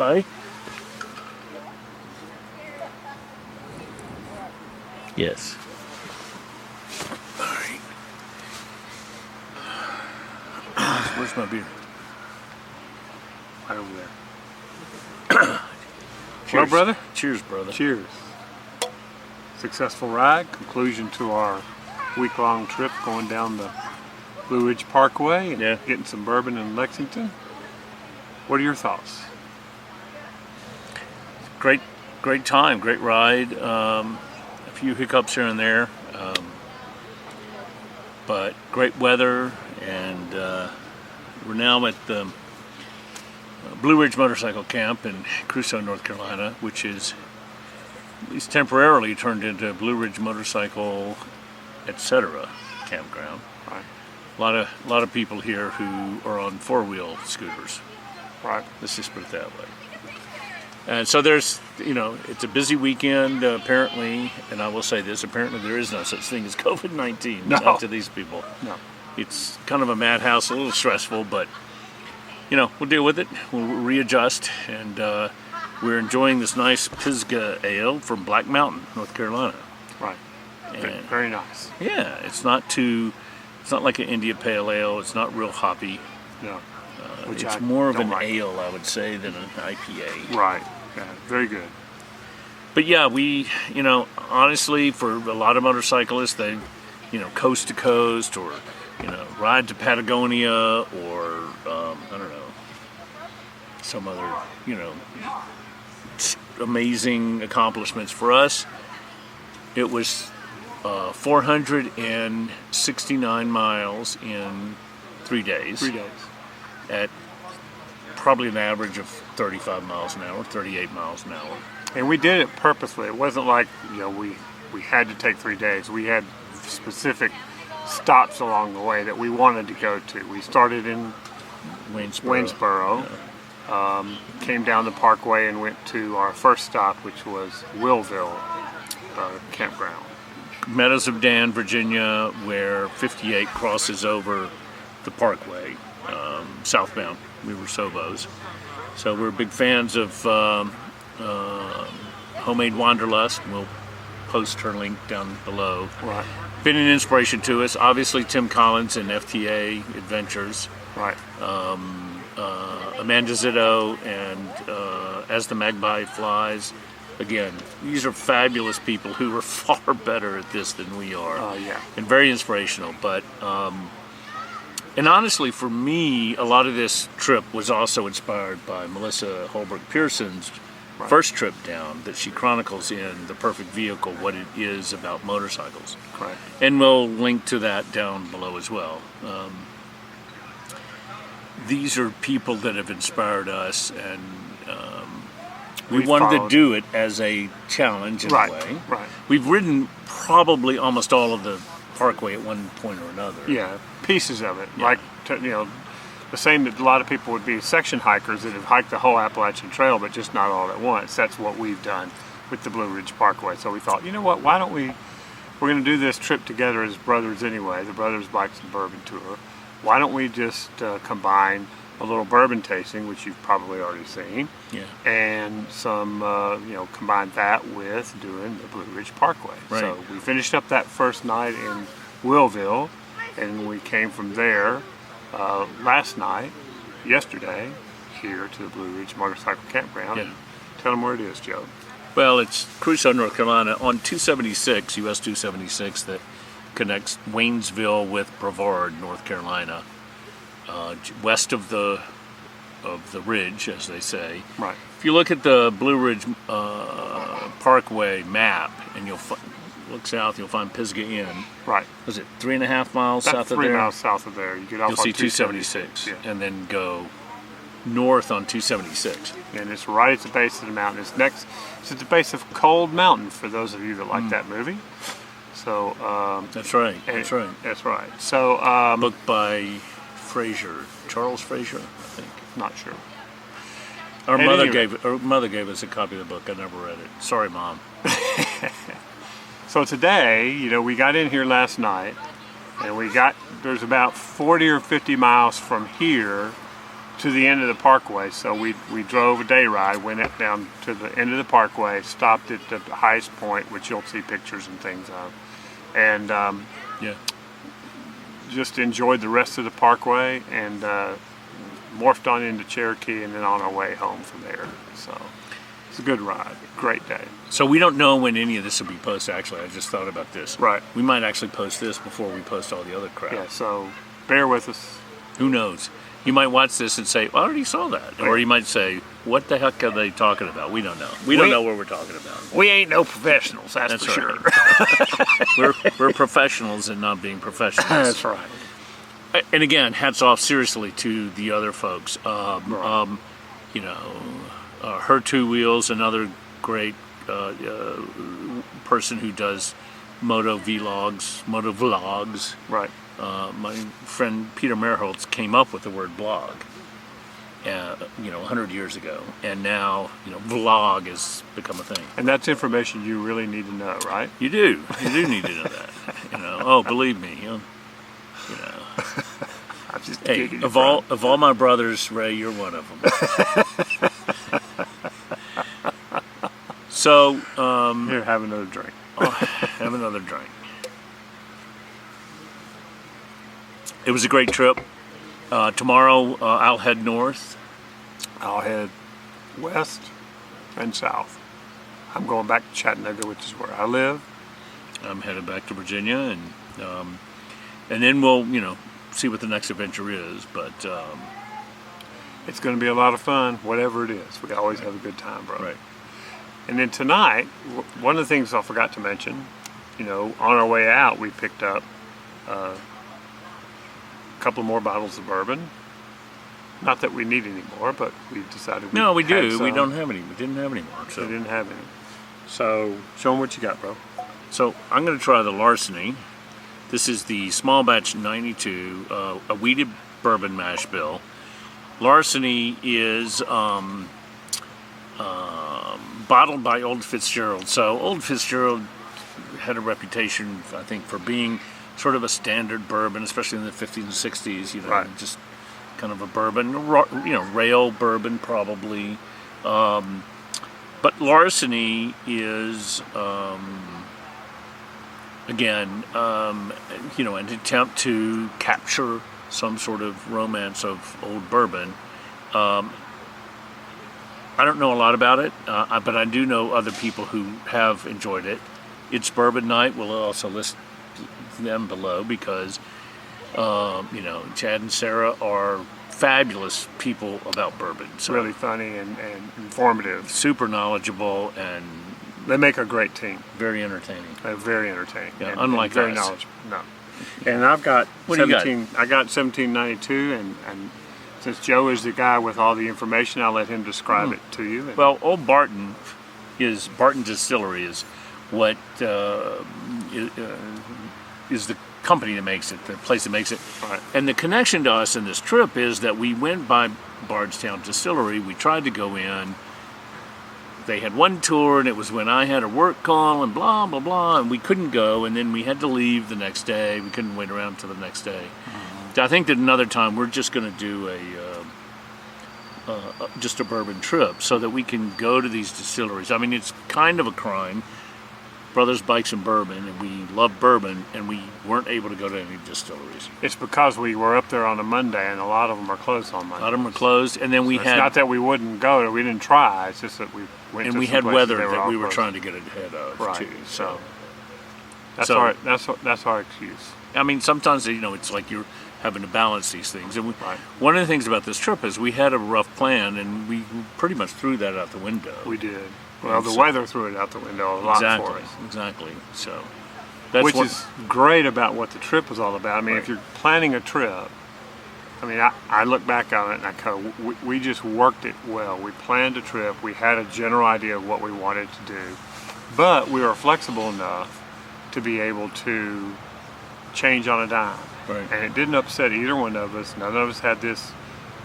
Magpie. Yes. All right. Where's my beer? Right over there. Well, brother. Cheers, brother. Cheers. Successful ride. Conclusion to our week-long trip going down the Blue Ridge Parkway and getting some bourbon in Lexington. What are your thoughts? Great time, great ride. A few hiccups here and there, but great weather, and we're now at the Blue Ridge Motorcycle Camp in Crusoe, North Carolina, which is at least temporarily turned into Blue Ridge Motorcycle, etc. campground. Right. A lot of people here who are on four-wheel scooters. Right. Let's just put it that way. And so there's, it's a busy weekend apparently, and I will say this, apparently there is no such thing as COVID-19. No. Not to these people. No. It's kind of a madhouse, a little stressful, but, we'll deal with it. We'll readjust, and we're enjoying this nice Pisgah Ale from Black Mountain, North Carolina. Right. And very nice. Yeah, it's not like an India Pale Ale. It's not real hoppy. No. It's more of an ale, I would say, than an IPA. Right. Yeah, very good. But yeah, we, honestly, for a lot of motorcyclists, they, coast to coast, or, ride to Patagonia, or, I don't know, some other, amazing accomplishments. For us, it was 469 miles in 3 days. 3 days. At probably an average of 35 miles an hour, 38 miles an hour. And we did it purposely. It wasn't like, we had to take 3 days. We had specific stops along the way that we wanted to go to. We started in Waynesboro, came down the Parkway and went to our first stop, which was Willville campground. Meadows of Dan, Virginia, where 58 crosses over the Parkway, southbound. We were Sobos. So we're big fans of homemade Wanderlust. We'll post her link down below. Right. Been an inspiration to us. Obviously, Tim Collins and FTA Adventures. Right. Amanda Zitto and As the Magpie Flies. Again, these are fabulous people who are far better at this than we are. Yeah. And very inspirational. But and honestly, for me, a lot of this trip was also inspired by Melissa Holbrook Pierson's first trip down, that she chronicles in The Perfect Vehicle, what it is about motorcycles. Right. And we'll link to that down below as well. These are people that have inspired us, and we wanted to do it as a challenge in a way. Right. We've ridden probably almost all of the Parkway at one point or another. Yeah, pieces of it. Yeah. Like, the same that a lot of people would be section hikers that have hiked the whole Appalachian Trail, but just not all at once. That's what we've done with the Blue Ridge Parkway. So we thought, what, why don't we're going to do this trip together as brothers anyway, the Brothers Bikes and Bourbon Tour. Why don't we just combine a little bourbon tasting, which you've probably already seen, and some, combine that with doing the Blue Ridge Parkway. Right. So we finished up that first night in Willville, and we came from there yesterday, here to the Blue Ridge Motorcycle Campground. Yeah. Tell them where it is, Joe. Well, it's Crusoe, North Carolina, on 276, US 276, that connects Waynesville with Brevard, North Carolina, west of the ridge, as they say. Right. If you look at the Blue Ridge Parkway map, and you'll look south, you'll find Pisgah Inn. Right. Was it 3.5 miles south of there? 3 miles south of there. You get off You'll on see 276, and then go north on 276. And it's right at the base of the mountain. It's at the base of Cold Mountain, for those of you that like that movie. So that's right. That's right. So book by Charles Fraser, I think. Not sure. Our mother gave us a copy of the book. I never read it. Sorry, Mom. So today, we got in here last night, and there's about 40 or 50 miles from here to the end of the parkway. So we drove a day ride, went up down to the end of the parkway, stopped at the highest point, which you'll see pictures and things of, and just enjoyed the rest of the parkway, and morphed on into Cherokee, and then on our way home from there. So it's a good ride, great day. So we don't know when any of this will be posted. Actually, I just thought about this. Right. We might actually post this before we post all the other crap. Yeah. So bear with us. Who knows? You might watch this and say, well, I already saw that. Or you might say, what the heck are they talking about? We don't know. We don't know what we're talking about. We ain't no professionals, that's for sure. We're professionals in not being professionals. That's right. And again, hats off seriously to the other folks. You know, Her Two Wheels, another great person who does moto vlogs. Right. My friend Peter Merholtz came up with the word blog, 100 years ago, and now, vlog has become a thing. And that's information you really need to know, right? You do need to know that. Oh, believe me, I'm just Hey, kidding, of all my brothers, Ray, you're one of them. So, here, have another drink. have another drink. It was a great trip. Tomorrow, I'll head north. I'll head west and south. I'm going back to Chattanooga, which is where I live. I'm headed back to Virginia, and then we'll, see what the next adventure is. But it's going to be a lot of fun, whatever it is. We always have a good time, bro. Right. And then tonight, one of the things I forgot to mention, on our way out, we picked up a couple more bottles of bourbon. Not that we need any more, but we decided no, we do. some. We don't have any. We didn't have any more. So We didn't have any. So show them what you got, bro. So I'm going to try the Larceny. This is the small batch 92, a wheated bourbon mash bill. Larceny is bottled by Old Fitzgerald. So Old Fitzgerald had a reputation, I think, for being sort of a standard bourbon, especially in the 50s and 60s. Right. Just kind of a bourbon, rail bourbon probably. But Larceny is, again, an attempt to capture some sort of romance of old bourbon. I don't know a lot about it, but I do know other people who have enjoyed it. It's Bourbon Night. We'll also list them below because, Chad and Sarah are fabulous people about bourbon. So Really funny and informative. super knowledgeable and They make a great team. very entertaining. They're very entertaining. Yeah, unlike very us. knowledgeable. No. And I've got What do you got? 17. I got 1792, and since Joe is the guy with all the information, I'll let him describe it to you. Well, Old Barton Distillery is what is the company that makes it, the place that makes it. Right. And the connection to us in this trip is that we went by Bardstown Distillery. We tried to go in. They had one tour, and it was when I had a work call and blah, blah, blah, and we couldn't go, and then we had to leave the next day. We couldn't wait around until the next day. Mm-hmm. I think that another time we're just going to do just a bourbon trip so that we can go to these distilleries. I mean, it's kind of a crime. Brothers, Bikes, and Bourbon, and we love bourbon, and we weren't able to go to any distilleries. It's because we were up there on a Monday, and a lot of them are closed on Monday. A lot of them were closed, and then we It's had not that we wouldn't go; we didn't try. It's just that we went. and to we some had places weather they that all we were closed. trying to get ahead of Right. too. So That's So- our excuse. I mean, sometimes it's like you're having to balance these things. And Right. one of the things about this trip is we had a rough plan, and we pretty much threw that out the window. We did. Well, the So- weather threw it out the window a lot exactly, for us. exactly. So that's Which what, is great about what the trip was all about. I mean, Right. if you're planning a trip, I mean, I look back on it and I go, we just worked it well. We planned a trip. We had a general idea of what we wanted to do, but we were flexible enough to be able to change on a dime. Right. And it didn't upset either one of us. None of us had this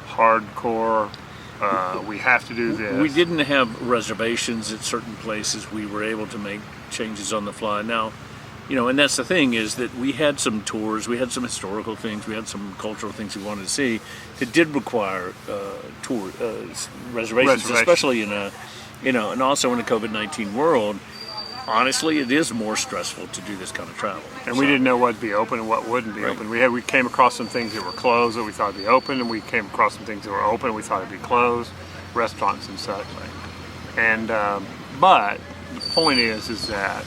hardcore, we have to do this. we didn't have reservations at certain places. We were able to make changes on the fly. Now, and that's the thing, is that we had some tours, we had some historical things, we had some cultural things we wanted to see that did require tour reservations, especially in a, and also in a COVID-19 world. Honestly, it is more stressful to do this kind of travel. And we didn't know what would be open and what wouldn't be open. We came across some things that were closed that we thought would be open, and we came across some things that were open and we thought would be closed, restaurants and such. And but the point is that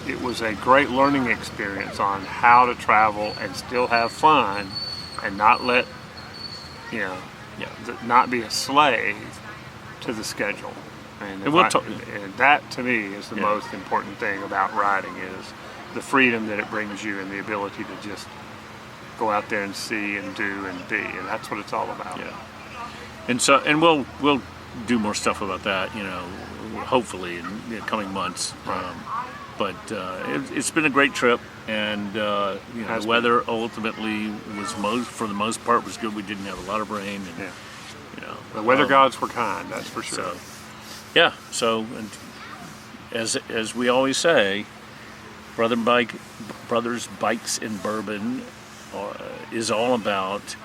it was a great learning experience on how to travel and still have fun, and not let not be a slave to the schedule. And that to me is the most important thing about riding, is the freedom that it brings you and the ability to just go out there and see and do and be, and that's what it's all about. Yeah. And we'll do more stuff about that, hopefully in the coming months. Right. But it's been a great trip, and the weather ultimately for the most part was good. We didn't have a lot of rain, and the weather gods were kind, that's for sure. So and as we always say, Brothers Bikes and Bourbon is all about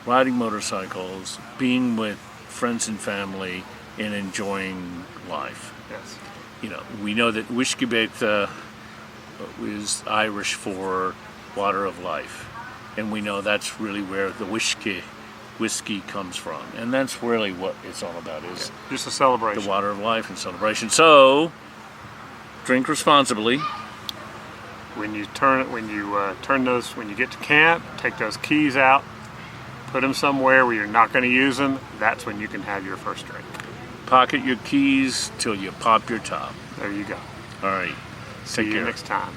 riding motorcycles, being with friends and family, and enjoying life. Yes. We know that Whiskey Beta is Irish for water of life, and we know that's really where the whiskey comes from, and that's really what it's all about, is just a celebration, the water of life and celebration. So drink responsibly. When you when you get to camp, take those keys out, put them somewhere where you're not going to use them. That's when you can have your first drink. Pocket your keys till you pop your top. There you go. All right. See you next time.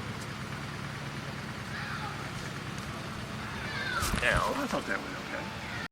Yeah, I thought that was